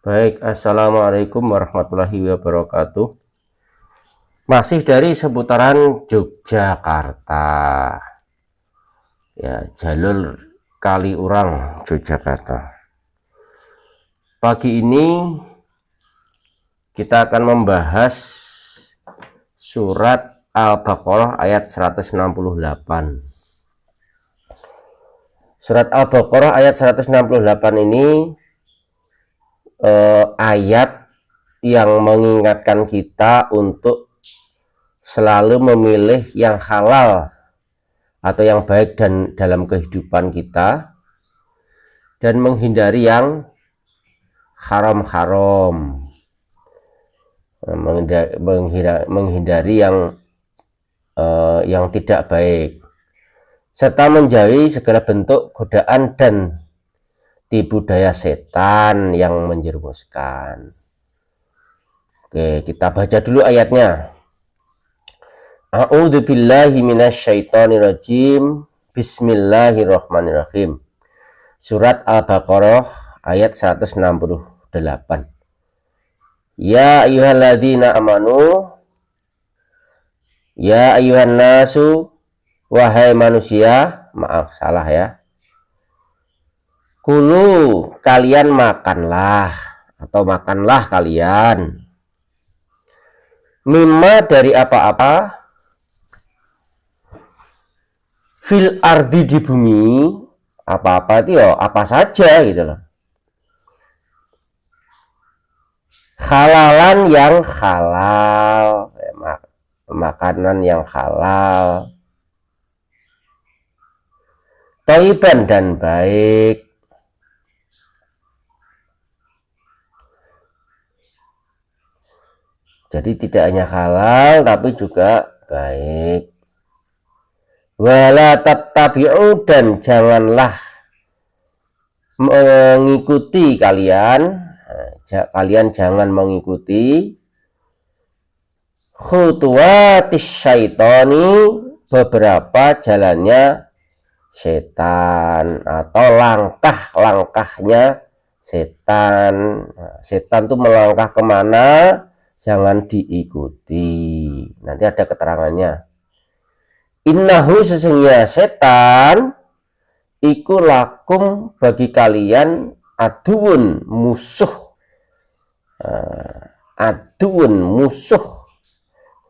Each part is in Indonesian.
Baik, Assalamualaikum warahmatullahi wabarakatuh. Masih dari seputaran Yogyakarta, ya, jalur Kaliurang, Yogyakarta. Pagi ini kita akan membahas surat Al-Baqarah ayat 168. Surat Al-Baqarah ayat 168 ini ayat yang mengingatkan kita untuk selalu memilih yang halal atau yang baik dan dalam kehidupan kita, dan menghindari yang haram-haram, menghindari yang tidak baik, serta menjauhi segala bentuk godaan dan tipu daya setan yang menjerumuskan. Oke, kita baca dulu ayatnya. A'udzu billahi minasyaitonir rajim. Bismillahirrahmanirrahim. Surat Al-Baqarah ayat 168. Ya ayyuhalladzina amanu, ya ayyuhan nasu, wahai manusia, maaf salah ya. Kulu, kalian makanlah, atau makanlah kalian, mimma, dari apa-apa, fil ardi, di bumi. Apa-apa itu ya apa saja gitu loh. Halalan, yang halal, makanan yang halal, thayyiban, dan baik. Jadi tidak hanya halal tapi juga baik. Wala tattabi'u, dan janganlah mengikuti kalian jangan mengikuti khutuwatis syaitani, beberapa jalannya setan atau langkah-langkahnya setan. Setan tuh melangkah kemana, jangan diikuti. Nanti ada keterangannya. Innahu, sesungguhnya setan, iku lakum, bagi kalian, aduun, musuh. Aduun,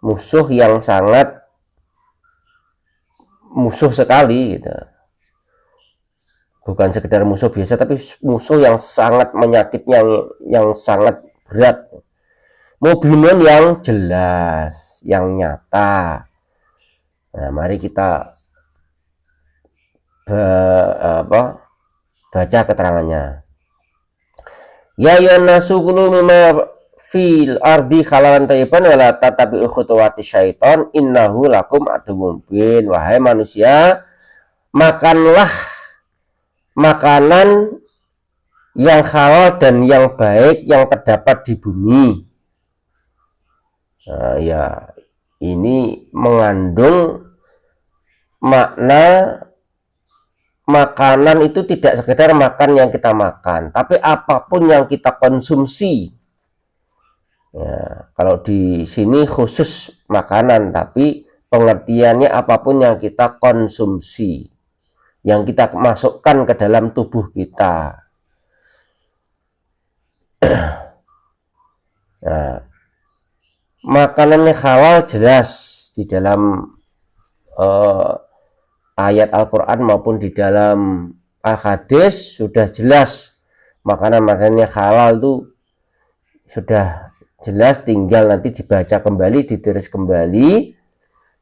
musuh yang sangat musuh sekali gitu. Bukan sekedar musuh biasa, tapi musuh yang sangat menyakitnya, yang sangat berat. Mubinun, yang jelas, yang nyata. Nah, mari kita baca keterangannya. Ya nasu, kulu mimma fil ardi halalan thayyiban wala tattabi'u khutuwati syaiton innahu lakum aduwwum mubin. Wahai manusia, makanlah makanan yang halal dan yang baik yang terdapat di bumi. Nah, ya, ini mengandung makna makanan itu tidak sekedar makan yang kita makan, tapi apapun yang kita konsumsi. Ya, kalau di sini khusus makanan, tapi pengertiannya apapun yang kita konsumsi, yang kita masukkan ke dalam tubuh kita. Nah, makanannya halal jelas di dalam ayat Al-Quran maupun di dalam Al-Hadis sudah jelas. Makanan-makanannya halal itu sudah jelas, tinggal nanti dibaca kembali, ditulis kembali.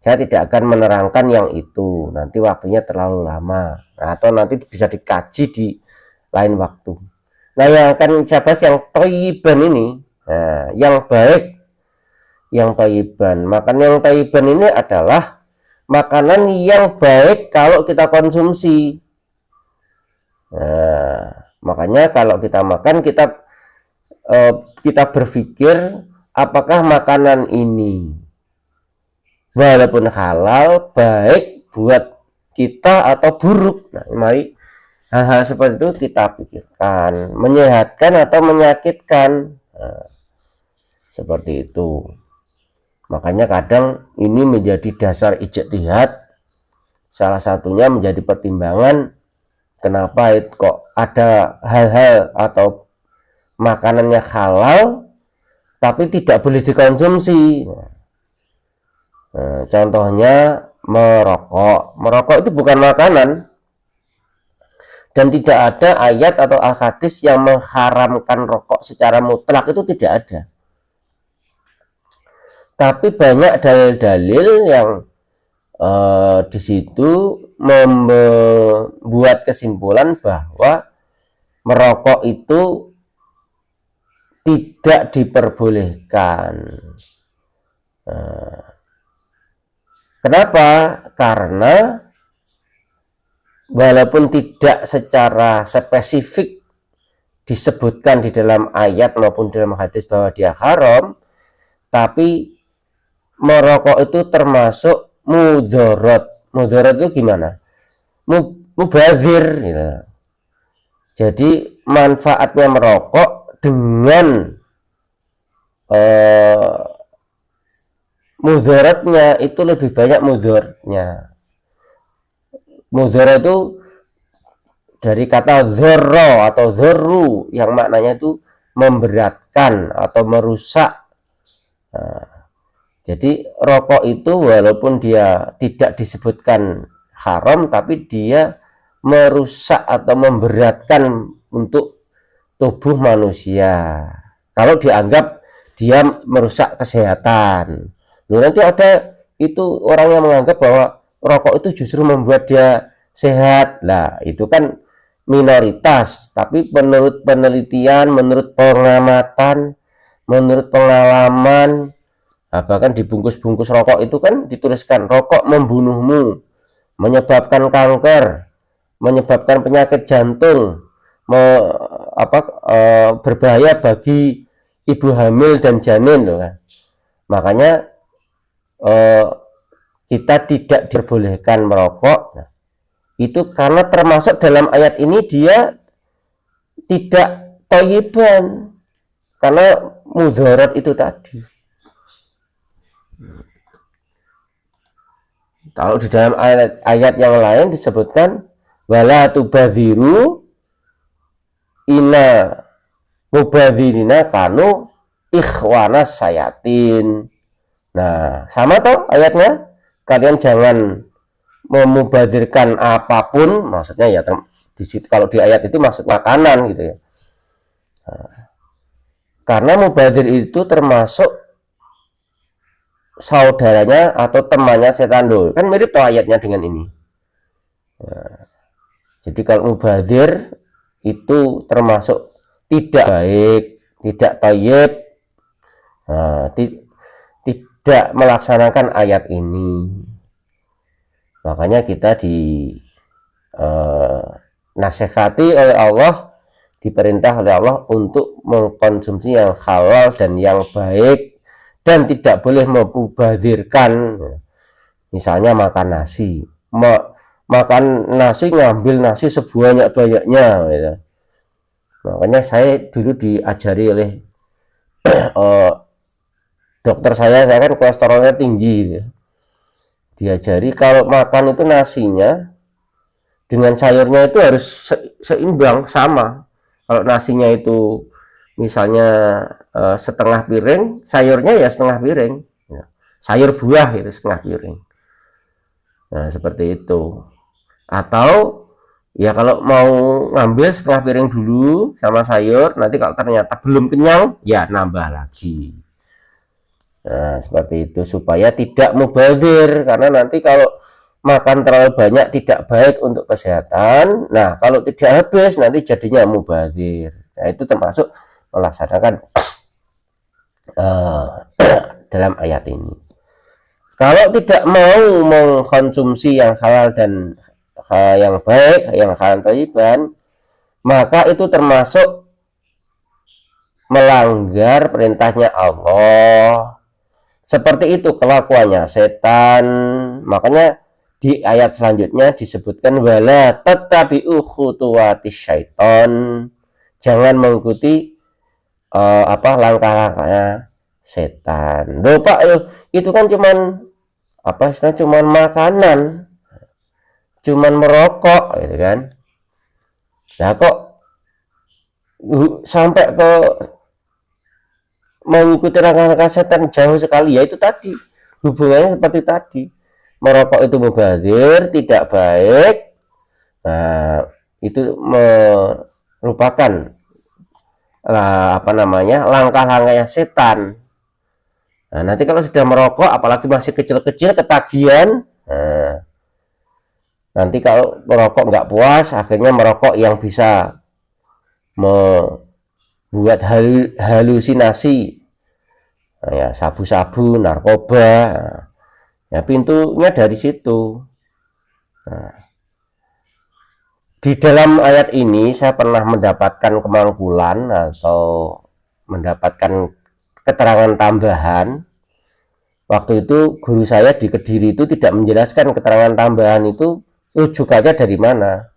Saya tidak akan menerangkan yang itu, nanti waktunya terlalu lama, atau nanti bisa dikaji di lain waktu. Nah, yang akan saya bahas yang thayyiban ini, nah, yang baik, yang thayyiban. Makan yang thayyiban ini adalah makanan yang baik kalau kita konsumsi. Nah, makanya kalau kita makan, kita berpikir apakah makanan ini walaupun halal baik buat kita atau buruk. Nah, mari Hal-hal seperti itu kita pikirkan, menyehatkan atau menyakitkan. Nah, seperti itu. Makanya kadang ini menjadi dasar ijtihad. Salah satunya menjadi pertimbangan kenapa kok ada hal-hal atau makanannya halal tapi tidak boleh dikonsumsi. Nah, contohnya merokok itu bukan makanan, dan tidak ada ayat atau hadis yang mengharamkan rokok secara mutlak, itu tidak ada. Tapi banyak dalil-dalil yang di situ membuat kesimpulan bahwa merokok itu tidak diperbolehkan. Kenapa? Karena walaupun tidak secara spesifik disebutkan di dalam ayat maupun dalam hadis bahwa dia haram, tapi merokok itu termasuk mudorot. Mudorot itu gimana? Mubazir gitu. Jadi manfaatnya merokok dengan mudorotnya itu lebih banyak mudorotnya. Mudorot itu dari kata dzarra atau dzarru yang maknanya itu memberatkan atau merusak. Nah, jadi rokok itu walaupun dia tidak disebutkan haram, tapi dia merusak atau memberatkan untuk tubuh manusia. Kalau dianggap dia merusak kesehatan. Nanti ada itu orang yang menganggap bahwa rokok itu justru membuat dia sehat. Lah, itu kan minoritas, tapi menurut penelitian, menurut pengamatan, menurut pengalaman, bahkan di bungkus-bungkus rokok itu kan dituliskan rokok membunuhmu, menyebabkan kanker, menyebabkan penyakit jantung, berbahaya bagi ibu hamil dan janin tuh kan. Makanya kita tidak diperbolehkan merokok. Nah, itu karena termasuk dalam ayat ini dia tidak thayyiban, karena mudarat itu tadi. Kalau di dalam ayat yang lain disebutkan wala tubadziru inna mubadzirina kanu ikhwanas sayatin. Nah, sama toh ayatnya, kalian jangan memubadzirkan apapun, maksudnya ya di situ, kalau di ayat itu maksud makanan gitu ya. Nah, karena mubadzir itu termasuk saudaranya atau temannya setan dulu, kan mirip toh ayatnya dengan ini. Nah, jadi kalau mubadzir itu termasuk tidak baik, tidak thayyib, tidak melaksanakan ayat ini. Makanya kita nasihati oleh Allah, diperintah oleh Allah untuk mengkonsumsi yang halal dan yang baik, dan tidak boleh memubadzirkan. Misalnya makan nasi, makan nasi, ngambil nasi sebanyak-banyaknya gitu. Makanya saya dulu diajari oleh dokter saya kan kolesterolnya tinggi gitu. Diajari kalau makan itu nasinya dengan sayurnya itu harus seimbang, sama. Kalau nasinya itu misalnya setengah piring, sayurnya ya setengah piring, ya. Sayur buah itu setengah piring. Nah, seperti itu. Atau ya kalau mau ngambil setengah piring dulu sama sayur, nanti kalau ternyata belum kenyang ya nambah lagi. Nah, seperti itu supaya tidak mubazir, karena nanti kalau makan terlalu banyak tidak baik untuk kesehatan. Nah, kalau tidak habis nanti jadinya mubazir. Nah, itu termasuk melaksanakan dalam ayat ini. Kalau tidak mau mengkonsumsi yang halal dan yang baik, yang halal thayyiban, maka itu termasuk melanggar perintahnya Allah. Seperti itu kelakuannya setan. Makanya di ayat selanjutnya disebutkan wala tattabi'u khutuwatis syaiton, jangan mengikuti langkah-langkahnya setan. Loh Pak, itu kan cuman cuman makanan, cuman merokok gitu kan. Nah kok sampai ke mengikuti langkah-langkah setan, jauh sekali. Ya itu tadi, hubungannya seperti tadi, merokok itu mubazir, tidak baik. Nah itu merupakan langkah-langkahnya setan. Nah, nanti kalau sudah merokok, apalagi masih kecil-kecil, ketagihan, nanti kalau merokok nggak puas, akhirnya merokok yang bisa membuat halusinasi, ya sabu-sabu, narkoba. Ya pintunya dari situ. Nah, di dalam ayat ini saya pernah mendapatkan kemangkulan atau mendapatkan keterangan tambahan. Waktu itu guru saya di Kediri itu tidak menjelaskan keterangan tambahan itu rujukannya dari mana.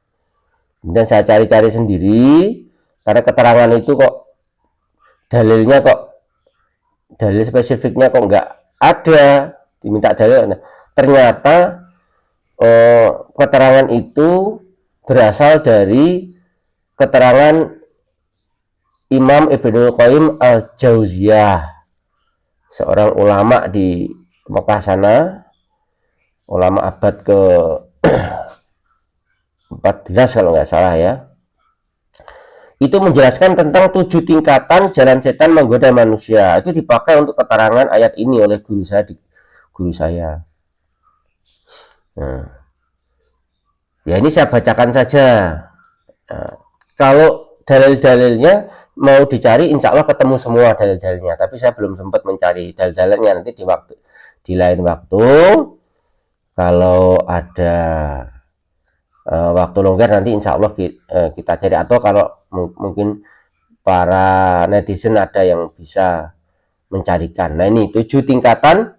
Kemudian saya cari-cari sendiri, karena keterangan itu kok dalil spesifiknya kok nggak ada, diminta dalil. Ternyata keterangan itu berasal dari keterangan Imam Ibnul Qayyim Al-Jauziyah, seorang ulama di Mekah sana, ulama abad ke 14 kalau nggak salah ya. Itu menjelaskan tentang 7 tingkatan jalan setan menggoda manusia. Itu dipakai untuk keterangan ayat ini oleh guru saya. Nah, ya ini saya bacakan saja. Nah, kalau dalil-dalilnya mau dicari, insya Allah ketemu semua dalil-dalilnya. Tapi saya belum sempat mencari dalil-dalilnya. Nanti di lain waktu, kalau ada waktu longgar, nanti insya Allah kita cari. Atau kalau mungkin para netizen ada yang bisa mencarikan. Nah ini 7 tingkatan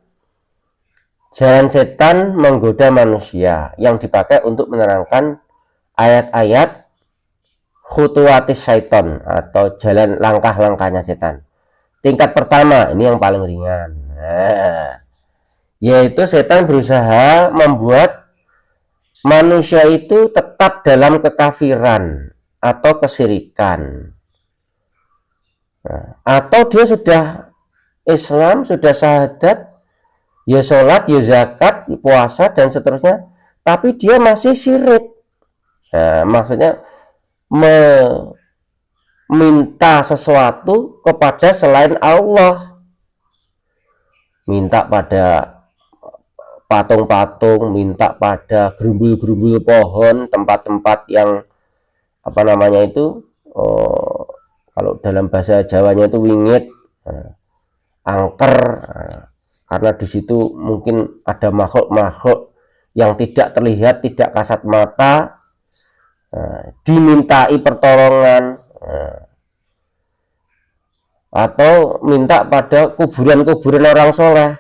jalan setan menggoda manusia yang dipakai untuk menerangkan ayat-ayat khutuwatis syaiton atau jalan langkah-langkahnya setan. Tingkat pertama, ini yang paling ringan, yaitu setan berusaha membuat manusia itu tetap dalam kekafiran atau kesyirikan. Atau dia sudah Islam, sudah syahadat, ya sholat, ya zakat, ya puasa dan seterusnya, tapi dia masih syirik. Nah, maksudnya meminta sesuatu kepada selain Allah, minta pada patung-patung, minta pada gerumbul-gerumbul pohon, tempat-tempat yang kalau dalam bahasa Jawanya itu wingit, angker, karena di situ mungkin ada makhluk-makhluk yang tidak terlihat, tidak kasat mata, dimintai pertolongan, atau minta pada kuburan-kuburan orang soleh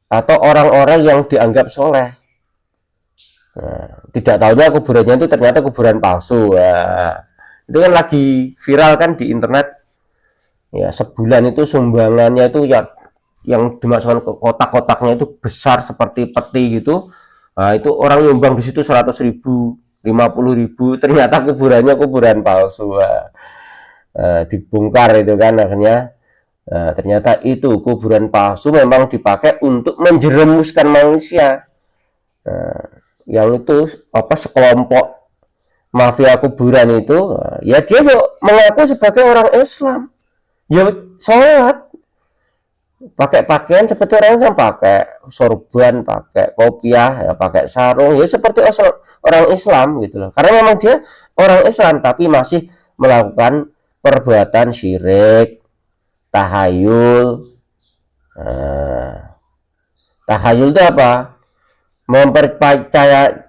atau orang-orang yang dianggap soleh. Tidak tahunya kuburannya itu ternyata kuburan palsu. Itu kan lagi viral kan di internet ya, sebulan itu sumbangannya itu ya yang dimasukkan ke kotak-kotaknya itu besar seperti peti gitu. Nah, itu orang nyumbang di situ 100.000, 50.000, ternyata kuburannya kuburan palsu. Dibongkar itu kan akhirnya. Ternyata itu kuburan palsu memang dipakai untuk menjerumuskan manusia. Yang itu sekelompok mafia kuburan itu, ya dia mengaku sebagai orang Islam, ya sholat, pakai pakaian seperti orang yang pakai sorban, pakai kopiah, ya pakai sarung, ya seperti orang Islam gitu loh. Karena memang dia orang Islam tapi masih melakukan perbuatan syirik, tahayul. Tahayul itu apa?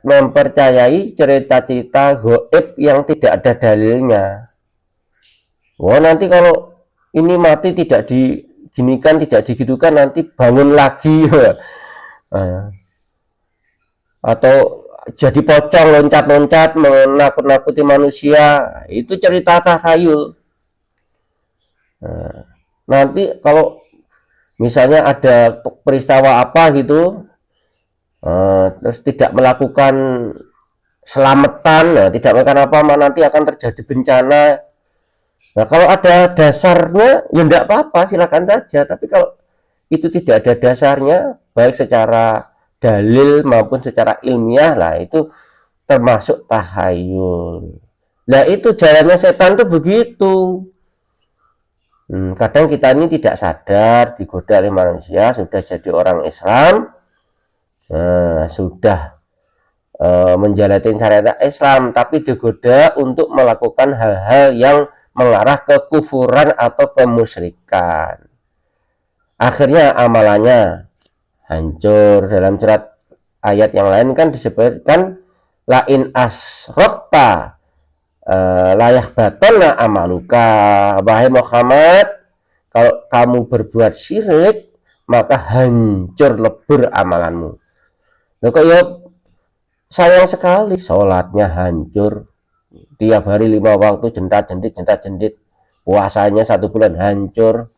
Mempercayai cerita-cerita gaib yang tidak ada dalilnya. Nanti kalau ini mati tidak diginikan, tidak digitukan, nanti bangun lagi. atau jadi pocong loncat-loncat menakut-nakuti manusia, itu cerita takhayul. Nah, nanti kalau misalnya ada peristiwa apa gitu, terus tidak melakukan selamatan, tidak melakukan apa, nanti akan terjadi bencana. Nah, kalau ada dasarnya ya enggak apa-apa, silakan saja. Tapi kalau itu tidak ada dasarnya, baik secara dalil maupun secara ilmiah, lah itu termasuk tahayul. Nah, itu jalannya setan tuh begitu. Kadang kita ini tidak sadar digoda oleh manusia, sudah jadi orang Islam, sudah menjalani syariat Islam, tapi digoda untuk melakukan hal-hal yang mengarah ke kufuran atau kemusyrikan. Akhirnya amalannya hancur. Dalam surat ayat yang lain kan disebutkan lain asrokta layak batolna amaluka, wahai Muhammad, kalau kamu berbuat syirik maka hancur lebur amalanmu. Loh, kok ya sayang sekali, sholatnya hancur, tiap hari 5 waktu jentat-jendit, puasanya 1 bulan hancur,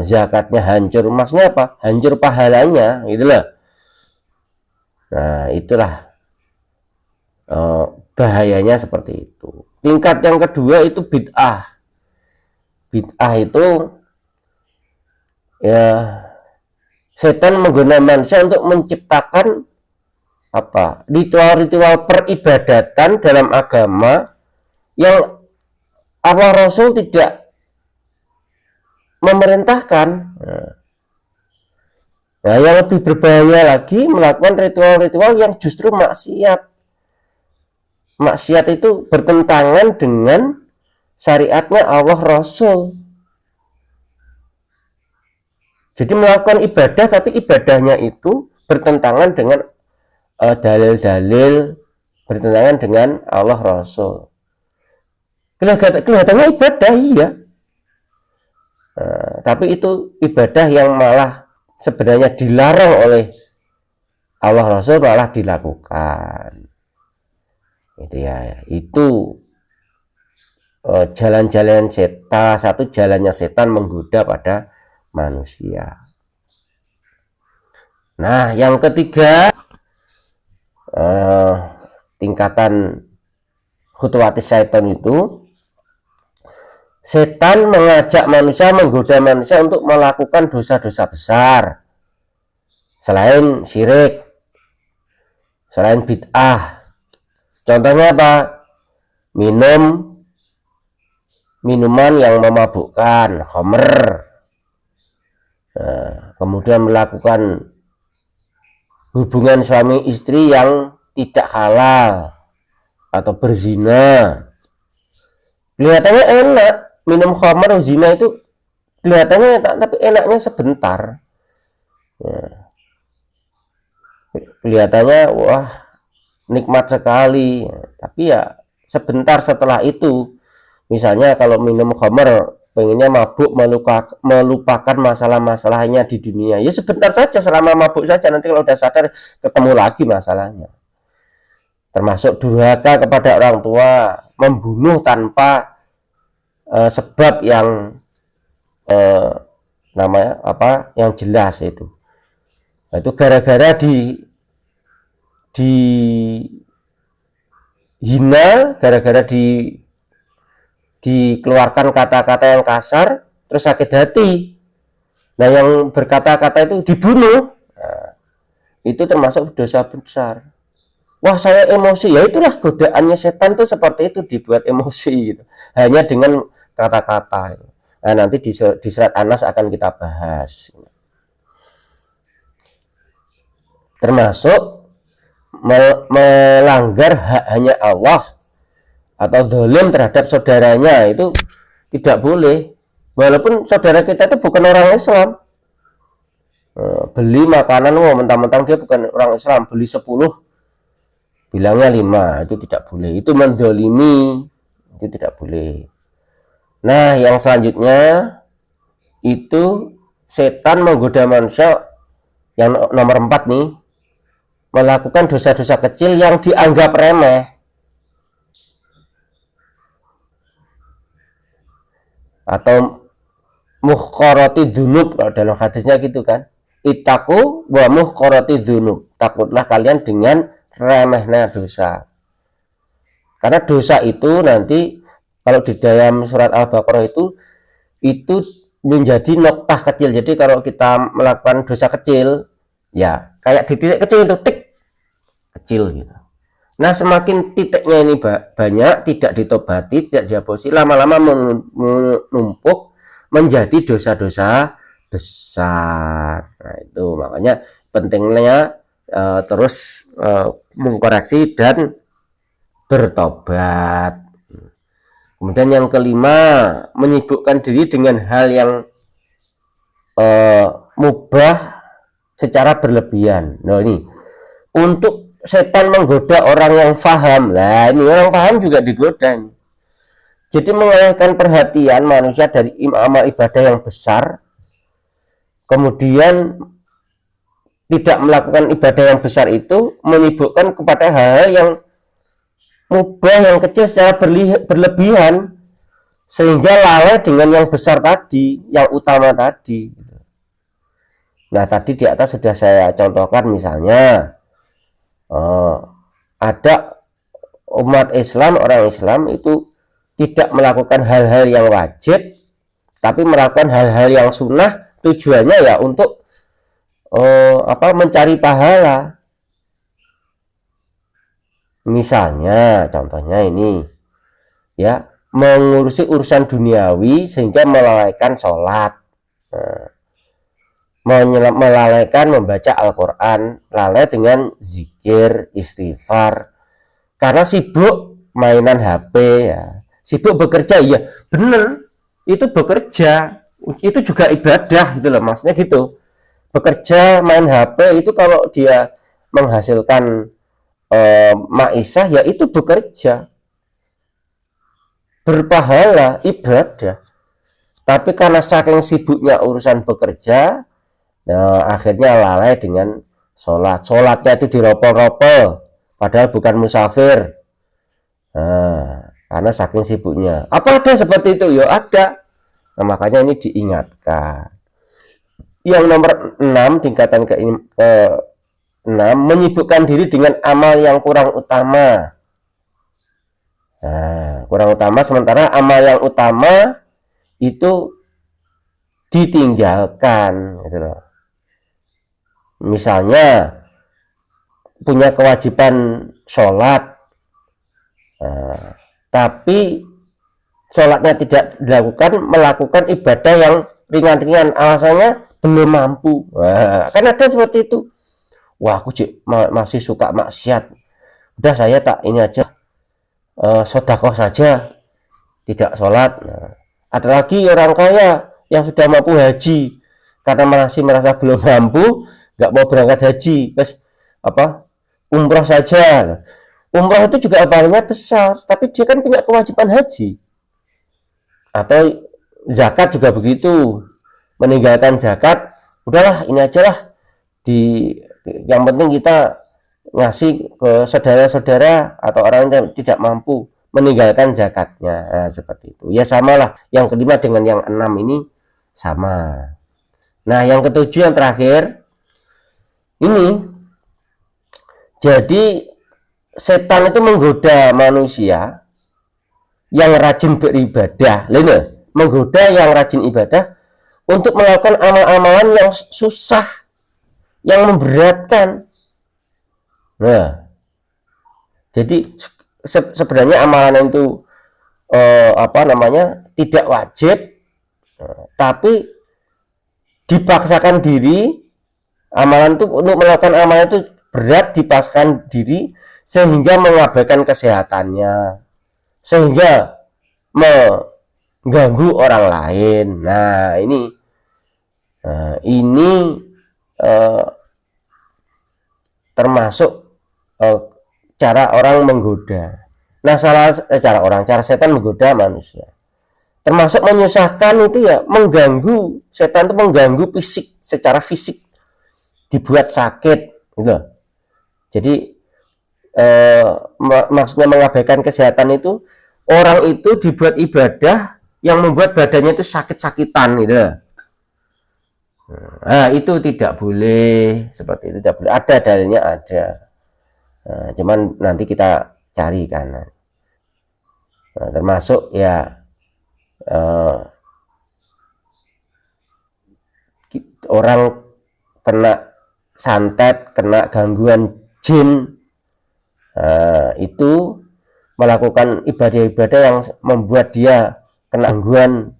zakatnya hancur. Maksudnya apa? Hancur pahalanya, itulah. Nah, itulah bahayanya seperti itu. Tingkat yang kedua itu bid'ah. Bid'ah itu ya setan menggunakan manusia untuk menciptakan apa? Ritual-ritual peribadatan dalam agama yang Allah Rasul tidak memerintahkan. Nah, yang lebih berbahaya lagi melakukan ritual-ritual yang justru maksiat. Maksiat itu bertentangan dengan syariatnya Allah Rasul. Jadi melakukan ibadah, tapi ibadahnya itu bertentangan dengan dalil-dalil, bertentangan dengan Allah Rasul. Kelihatannya ibadah, iya. Tapi itu ibadah yang malah sebenarnya dilarang oleh Allah Rasul, malah dilakukan. Itu ya, itu jalan-jalan setan, satu jalannya setan menggoda pada manusia. Nah, yang ketiga, tingkatan khutuwatis syaitan itu, setan mengajak manusia, menggoda manusia untuk melakukan dosa-dosa besar selain syirik, selain bid'ah. Contohnya apa? Minuman yang memabukkan, khamr. Kemudian melakukan hubungan suami istri yang tidak halal atau berzina. Kelihatannya enak, minum khamr, zina itu kelihatannya enak, tapi enaknya sebentar. Kelihatannya wah nikmat sekali, tapi ya sebentar setelah itu. Misalnya kalau minum khamr, pengennya mabuk, melupakan masalah-masalahnya di dunia, ya sebentar saja, selama mabuk saja. Nanti kalau udah sadar ketemu lagi masalahnya. Termasuk durhaka kepada orang tua, membunuh tanpa sebab yang namanya apa, yang jelas itu. Nah, itu gara-gara dihina, gara-gara dikeluarkan kata-kata yang kasar, terus sakit hati. Nah, yang berkata-kata itu dibunuh. Nah, itu termasuk dosa besar. Wah, saya emosi. Ya itulah godaannya setan tuh seperti itu, dibuat emosi gitu. Hanya dengan kata-kata. Nah, nanti di surat Anas akan kita bahas. Termasuk melanggar haknya Allah atau zalim terhadap saudaranya, itu tidak boleh. Walaupun saudara kita itu bukan orang Islam, beli makanan, mentang-mentang dia bukan orang Islam, beli 10 bilangnya 5, itu tidak boleh. Itu mendolimi, itu tidak boleh. Nah, yang selanjutnya itu setan menggoda manusia, yang nomor 4 nih, melakukan dosa-dosa kecil yang dianggap remeh, atau muhqarati dzunub, kalau dalam hadisnya gitu kan, ittaqu wa muhqarati dzunub, takutlah kalian dengan remehnya dosa. Karena dosa itu nanti kalau di dalam surat Al-Baqarah itu menjadi noktah kecil. Jadi kalau kita melakukan dosa kecil, ya kayak di titik kecil itu, tik kecil gitu. Nah, semakin titiknya ini banyak, tidak ditobati, tidak dihapusi, lama-lama menumpuk menjadi dosa-dosa besar. Nah, itu makanya pentingnya terus mengkoreksi dan bertobat. Kemudian yang kelima, menyibukkan diri dengan hal yang mubah secara berlebihan. Nah, ini untuk setan menggoda orang yang faham. Lah, ini orang paham juga digoda. Jadi mengalihkan perhatian manusia dari amal ibadah yang besar, kemudian tidak melakukan ibadah yang besar itu, menyibukkan kepada hal-hal yang mubah, yang kecil secara berlebihan, sehingga lalai dengan yang besar tadi, yang utama tadi. Nah, tadi di atas sudah saya contohkan, misalnya ada umat Islam, orang Islam itu tidak melakukan hal-hal yang wajib, tapi melakukan hal-hal yang sunnah, tujuannya ya untuk mencari pahala. Misalnya, contohnya ini, ya, mengurusi urusan duniawi sehingga melalaikan sholat, melalaikan membaca Al-Quran, lalai dengan zikir, istighfar, karena sibuk mainan HP, ya, sibuk bekerja. Ya bener, itu bekerja, itu juga ibadah gitu loh, maksudnya gitu. Bekerja, main HP itu kalau dia menghasilkan maisah, ya itu bekerja, berpahala, ibadah. Tapi karena saking sibuknya urusan bekerja, nah, akhirnya lalai dengan sholatnya itu diropol-ropol, padahal bukan musafir. Nah, karena saking sibuknya. Apa ada seperti itu? Ya ada. Nah, makanya ini diingatkan. Yang nomor 6, tingkatan ke 6, menyibukkan diri dengan amal yang kurang utama. Nah, kurang utama, sementara amal yang utama itu ditinggalkan gitu loh. Misalnya punya kewajiban sholat, tapi sholatnya tidak dilakukan, melakukan ibadah yang ringan-ringan, alasannya belum mampu. Nah, kan ada seperti itu. Wah, aku masih suka maksiat, udah saya tak ini aja, sedekah saja, tidak sholat. Nah, ada lagi orang kaya yang sudah mampu haji, karena masih merasa belum mampu, nggak mau berangkat haji, terus umroh saja. Umroh itu juga pahalanya besar, tapi dia kan punya kewajiban haji. Atau zakat juga begitu, meninggalkan zakat, udahlah ini aja lah, yang penting kita ngasih ke saudara-saudara atau orang yang tidak mampu, meninggalkan zakatnya. Nah, seperti itu. Ya samalah, yang kelima dengan yang 6 ini sama. Nah, yang ketujuh, yang terakhir ini, jadi setan itu menggoda manusia yang rajin beribadah, menggoda yang rajin ibadah untuk melakukan amal-amalan yang susah, yang memberatkan. Nah, jadi sebenarnya amalan itu tidak wajib, tapi dipaksakan diri. Amalan itu, untuk melakukan amalan itu berat, dipaksakan diri sehingga mengabaikan kesehatannya, sehingga mengganggu orang lain. Nah, ini termasuk cara orang menggoda. Nah, cara setan menggoda manusia, termasuk menyusahkan itu, ya, mengganggu. Setan itu mengganggu fisik, secara fisik, dibuat sakit gitu. Jadi maksudnya mengabaikan kesehatan itu, orang itu dibuat ibadah yang membuat badannya itu sakit-sakitan gitu. Nah, itu tidak boleh, seperti itu tidak boleh. Ada dalilnya, ada. Nah, cuman nanti kita cari kan. Nah, termasuk ya orang kena santet, kena gangguan jin, itu melakukan ibadah-ibadah yang membuat dia kena gangguan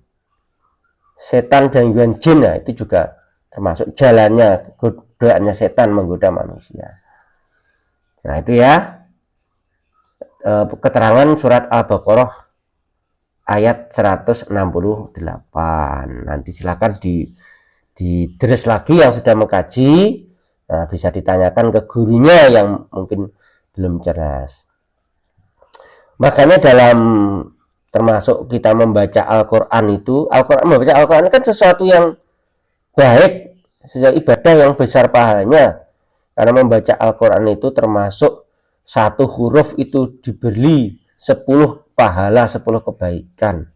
setan dan gangguan jin. Nah, itu juga termasuk jalannya godaannya setan menggoda manusia. Nah, itu ya keterangan surat Al-Baqarah ayat 168. Nanti silakan di deres lagi yang sudah mengkaji. Nah, bisa ditanyakan ke gurunya yang mungkin belum jelas. Makanya dalam termasuk kita membaca Al-Quran itu, membaca Al-Quran kan sesuatu yang baik, sesuatu ibadah yang besar pahalanya. Karena membaca Al-Quran itu termasuk satu huruf itu diberi 10 pahala, 10 kebaikan.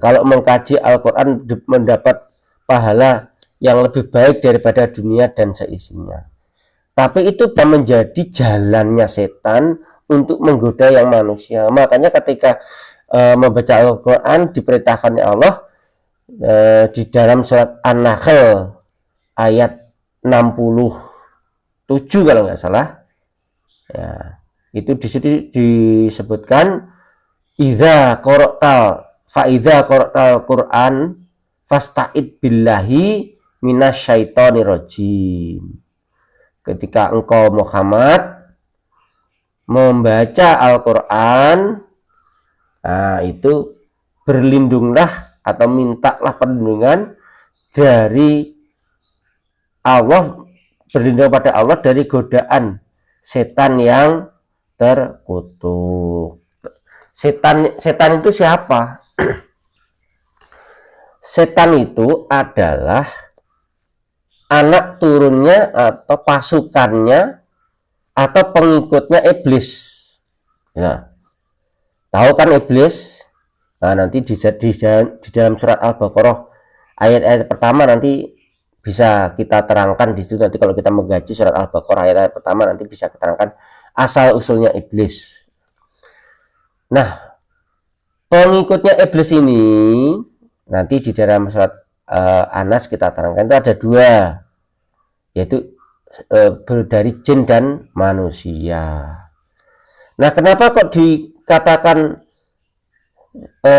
Kalau mengkaji Al-Quran mendapat pahala yang lebih baik daripada dunia dan seisinya. Tapi itu menjadi jalannya setan untuk menggoda yang manusia. Makanya ketika membaca Al-Quran diperintahkan Allah di dalam surat An-Nahl ayat 67 kalau nggak salah, ya, itu di situ disebutkan idza qara'tal Qur'an fasta'id billahi minasyaitonir rajim. Ketika engkau Muhammad membaca Al-Quran, nah itu berlindunglah atau mintalah perlindungan dari Allah, berlindung pada Allah dari godaan setan yang terkutuk. Setan itu siapa? Setan itu adalah anak turunnya atau pasukannya atau pengikutnya iblis. Nah, tahu kan iblis? Nah, nanti di dalam surat Al-Baqarah ayat-ayat pertama nanti bisa kita terangkan di situ. Nanti kalau kita mengkaji surat Al-Baqarah ayat-ayat pertama nanti bisa kita terangkan asal usulnya iblis. Nah, pengikutnya iblis ini nanti di dalam surat Anas kita terangkan itu ada dua, yaitu dari jin dan manusia. Nah, kenapa kok dikatakan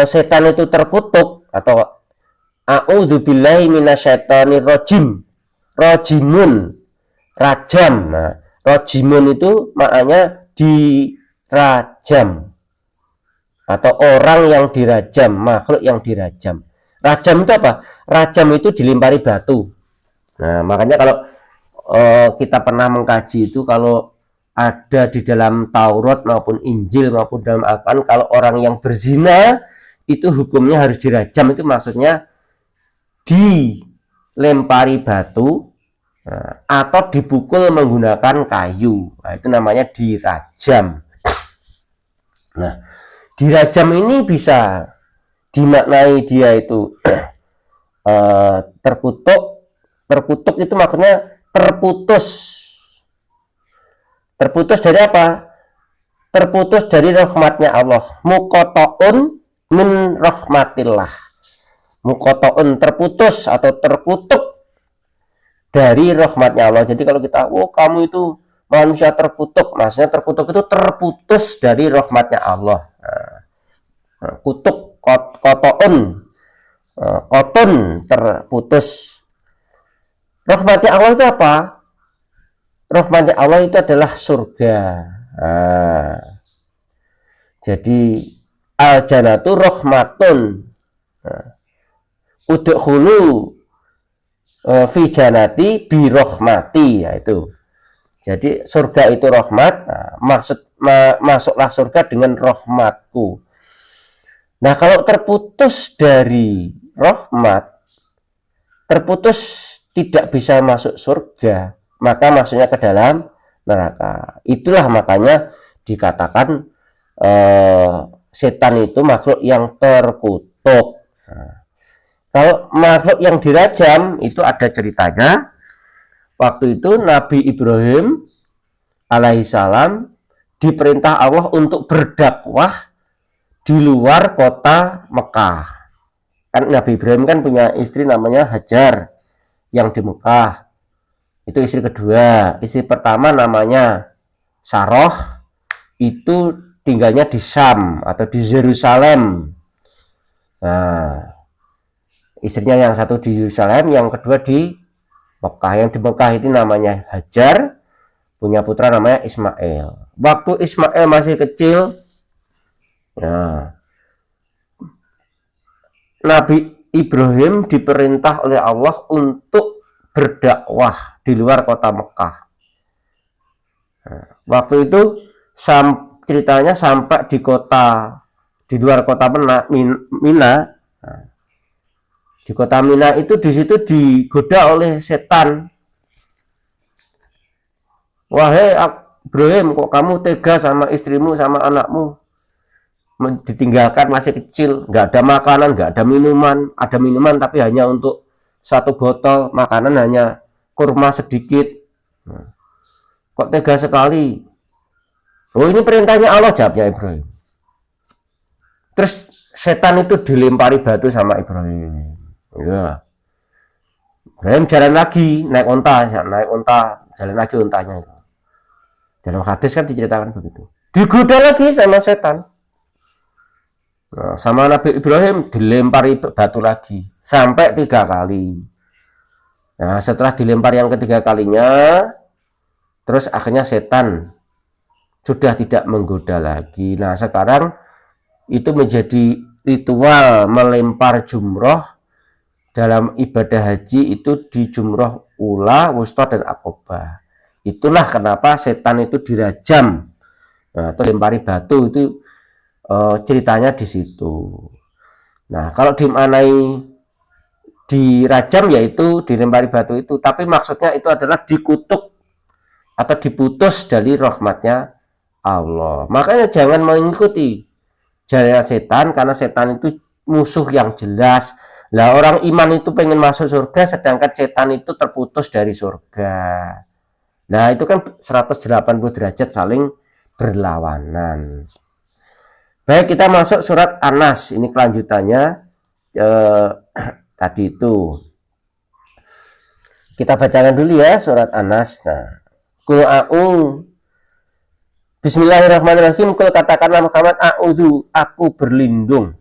setan itu terkutuk atau a'udzubillahi minasyaitonir rajim, rajimun, rajam. Nah, rajimun itu maknanya dirajam atau orang yang dirajam, makhluk yang dirajam. Rajam itu apa? Rajam itu dilempari batu. Nah, makanya kalau kita pernah mengkaji itu, kalau ada di dalam Taurat maupun Injil maupun dalam Al-Quran, kalau orang yang berzina itu hukumnya harus dirajam. Itu maksudnya dilempari batu atau dipukul menggunakan kayu. Nah, itu namanya dirajam. Nah, dirajam ini bisa dimaknai dia itu terkutuk itu maksudnya terputus dari apa? Terputus dari rahmatnya Allah. Muqotoun min rahmatillah. Muqotoun terputus atau terkutuk dari rahmatnya Allah. Jadi kalau kita, kamu itu manusia terkutuk, maksudnya terkutuk itu terputus dari rahmatnya Allah. Kutuk kotoun, kotun terputus. Rahmatnya Allah itu apa? Rahmatnya Allah itu adalah surga. Jadi al-jannatu rahmatun. Udkhulu fi jannati bi rahmati, yaitu. Jadi surga itu rahmat. Masuklah surga dengan rahmatku. Nah, kalau terputus dari rahmat, terputus tidak bisa masuk surga, maka masuknya ke dalam neraka. Itulah makanya dikatakan setan itu makhluk yang terkutuk. Nah, kalau makhluk yang dirajam itu ada ceritanya. Waktu itu Nabi Ibrahim alaihissalam diperintah Allah untuk berdakwah di luar kota Mekah. Kan Nabi Ibrahim kan punya istri namanya Hajar yang di Mekah. Itu istri kedua. Istri pertama namanya Saroh, itu tinggalnya di Syam atau di Yerusalem. Nah, istrinya yang satu di Yerusalem, yang kedua di Mekah. Yang di Mekah itu namanya Hajar, punya putra namanya Ismail. Waktu Ismail masih kecil, nah, Nabi Ibrahim diperintah oleh Allah untuk berdakwah di luar kota Mekah. Nah, waktu itu ceritanya sampai di luar kota Mina. Nah, di kota Mina itu di situ digoda oleh setan. Wahai Ibrahim, kok kamu tega sama istrimu, sama anakmu, ditinggalkan masih kecil, nggak ada makanan, nggak ada minuman, ada minuman tapi hanya untuk satu botol, makanan hanya kurma sedikit. Kok tega sekali? Oh, ini perintahnya Allah, jawabnya Ibrahim. Terus setan itu dilempari batu sama Ibrahim. Ya. Ibrahim jalan lagi, naik unta, jalan lagi untanya itu. Dalam hadis kan diceritakan begitu. Digoda lagi sama setan. Nah, sama Nabi Ibrahim dilempari batu lagi sampai 3 kali. Nah, setelah dilempar yang ketiga kalinya, terus akhirnya setan sudah tidak menggoda lagi. Nah, sekarang itu menjadi ritual melempar jumroh dalam ibadah haji itu di jumroh ula, wusta, dan akobah. Itulah kenapa setan itu dirajam. Nah, atau lempari batu itu ceritanya di situ. Nah, kalau dimaknai dirajam yaitu dilempari batu itu, tapi maksudnya itu adalah dikutuk atau diputus dari rahmatnya Allah. Makanya jangan mengikuti jalan setan, karena setan itu musuh yang jelas. Lah, orang iman itu pengen masuk surga, sedangkan setan itu terputus dari surga. Nah, itu kan 180 derajat saling berlawanan. Baik, kita masuk surat An-Nas. Ini kelanjutannya tadi itu. Kita bacakan dulu ya surat An-Nas. Nah, Qul a'udzu Bismillahirrahmanirrahim. Kul katakanlah Muhammad, a'udzu, aku berlindung,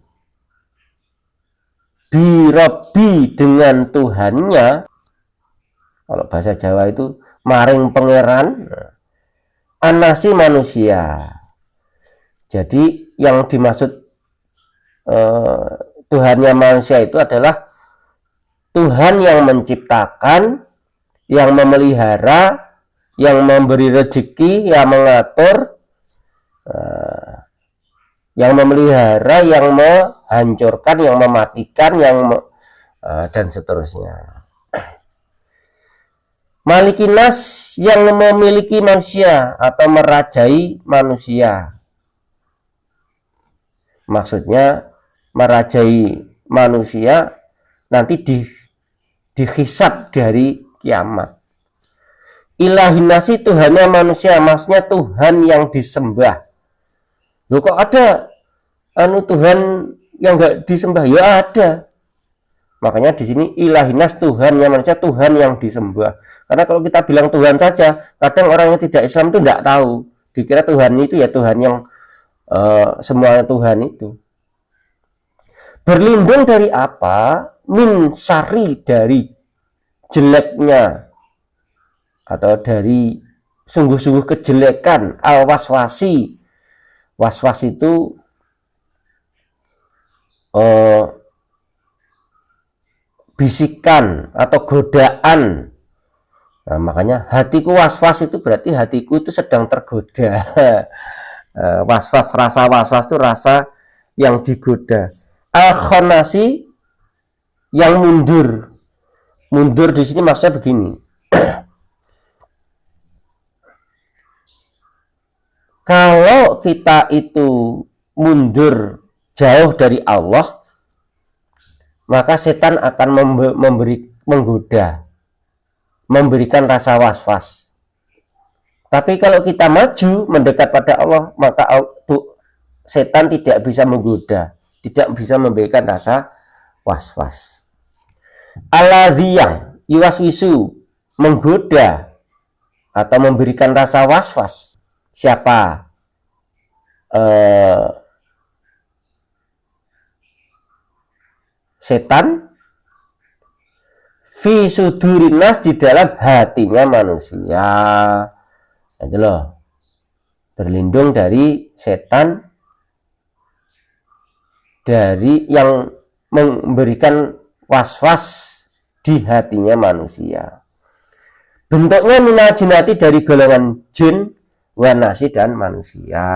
bi Rabbi, dengan Tuhannya. Kalau bahasa Jawa itu maring pangeran, anasi, manusia. Jadi yang dimaksud Tuhannya manusia itu adalah Tuhan yang menciptakan, yang memelihara, yang memberi rezeki, yang mengatur, yang memelihara, yang menghancurkan, yang mematikan, dan seterusnya. Malikinas, yang memiliki manusia atau merajai manusia. Maksudnya merajai manusia nanti dihisab dari kiamat. Ilahinasi, Tuhannya manusia, maksudnya Tuhan yang disembah. Loh, kok ada Tuhan yang enggak disembah? Ya ada. Makanya di sini ilahinas, Tuhannya manusia, Tuhan yang disembah. Karena kalau kita bilang Tuhan saja, kadang orang yang tidak Islam itu enggak tahu. Dikira Tuhan itu ya Tuhan yang semua Tuhan itu. Berlindung dari apa? Min syarri, dari jeleknya atau dari sungguh-sungguh kejelekan, al waswasi. Was-was itu bisikan atau godaan. Nah, makanya hatiku was-was itu berarti hatiku itu sedang tergoda. Was-was, rasa was-was itu rasa yang digoda. Al-khonasi, yang mundur. Mundur di sini maksudnya begini. Kalau kita itu mundur jauh dari Allah, maka setan akan menggoda, memberikan rasa was-was. Tapi kalau kita maju mendekat pada Allah, maka setan tidak bisa menggoda, tidak bisa memberikan rasa was-was. Alladzi yang yuwaswisu, menggoda atau memberikan rasa was-was. Siapa? Setan fi sudurinas, di dalam hatinya manusia. Itu loh, berlindung dari setan, dari yang memberikan was-was di hatinya manusia. Bentuknya minal jinati, dari golongan jin, wanasi, dan manusia.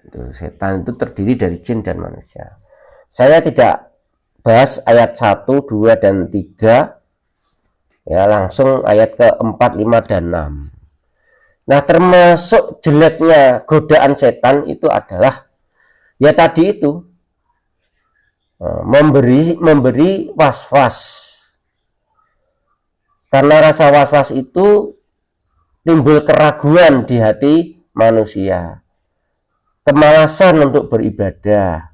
Itu, setan itu terdiri dari jin dan manusia. Saya tidak bahas ayat 1, 2, dan 3. Ya, langsung ayat ke-4, 5, dan 6. Nah, termasuk jeleknya godaan setan itu adalah ya tadi itu, memberi was-was. Karena rasa was-was itu timbul keraguan di hati manusia, kemalasan untuk beribadah,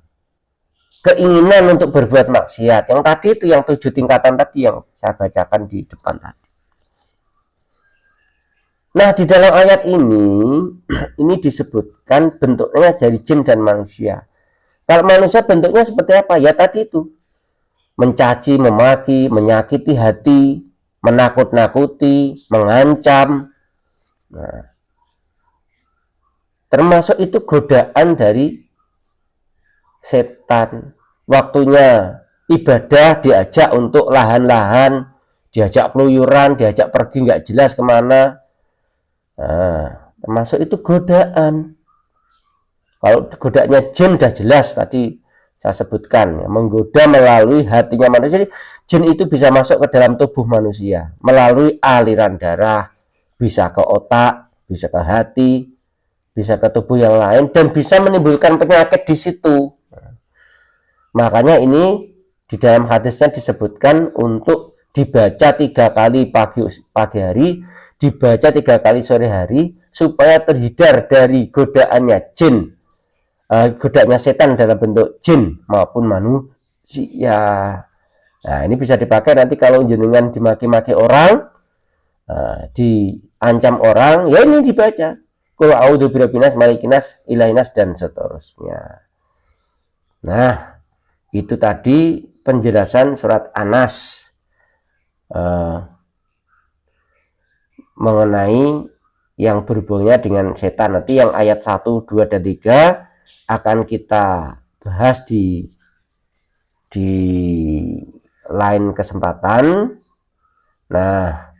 keinginan untuk berbuat maksiat. Yang tadi itu, yang 7 tingkatan tadi yang saya bacakan di depan tadi. Nah, di dalam ayat ini disebutkan bentuknya dari jin dan manusia. Kalau manusia bentuknya seperti apa? Ya tadi itu, mencaci, memaki, menyakiti hati, menakut-nakuti, mengancam. Nah, termasuk itu godaan dari setan. Waktunya ibadah diajak untuk lahan-lahan, diajak keluyuran, diajak pergi nggak jelas kemana. Nah, termasuk itu godaan. Kalau godaannya jin udah jelas tadi saya sebutkan, ya, menggoda melalui hatinya manusia. Jadi jin itu bisa masuk ke dalam tubuh manusia melalui aliran darah, bisa ke otak, bisa ke hati, bisa ke tubuh yang lain, dan bisa menimbulkan penyakit di situ. Makanya ini di dalam hadisnya disebutkan untuk dibaca 3 kali pagi hari, dibaca 3 kali sore hari, supaya terhindar dari godaannya jin, godaannya setan dalam bentuk jin maupun manusia. Nah, ini bisa dipakai nanti kalau jenengan dimaki-maki orang, diancam orang, ya ini dibaca. Qul a'udzu birabbinas, malikinas, ilahinas, dan seterusnya. Nah, itu tadi penjelasan surat An-Nas mengenai yang berhubungnya dengan setan. Nanti yang ayat 1, 2, dan 3 akan kita bahas di lain kesempatan. Nah,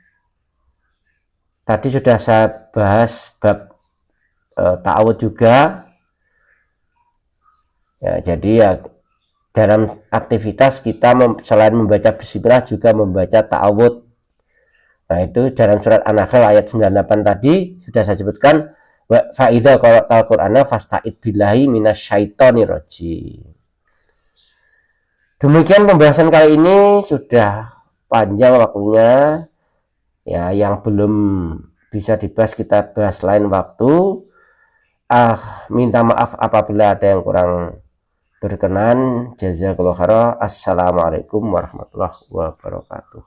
tadi sudah saya bahas bab ta'awud juga. Ya, jadi ya dalam aktivitas kita selain membaca bismillah juga membaca ta'awud. Nah, itu dalam surat An-Nahl ayat 98 tadi sudah saya sebutkan, wa fa'idza qara'al qur'ana fasta'id billahi minasyaitonir rajim. Demikian pembahasan kali ini, sudah panjang waktunya. Ya, yang belum bisa dibahas kita bahas lain waktu. Minta maaf apabila ada yang kurang berkenan. Jazakallahu khairan. Assalamualaikum warahmatullahi wabarakatuh.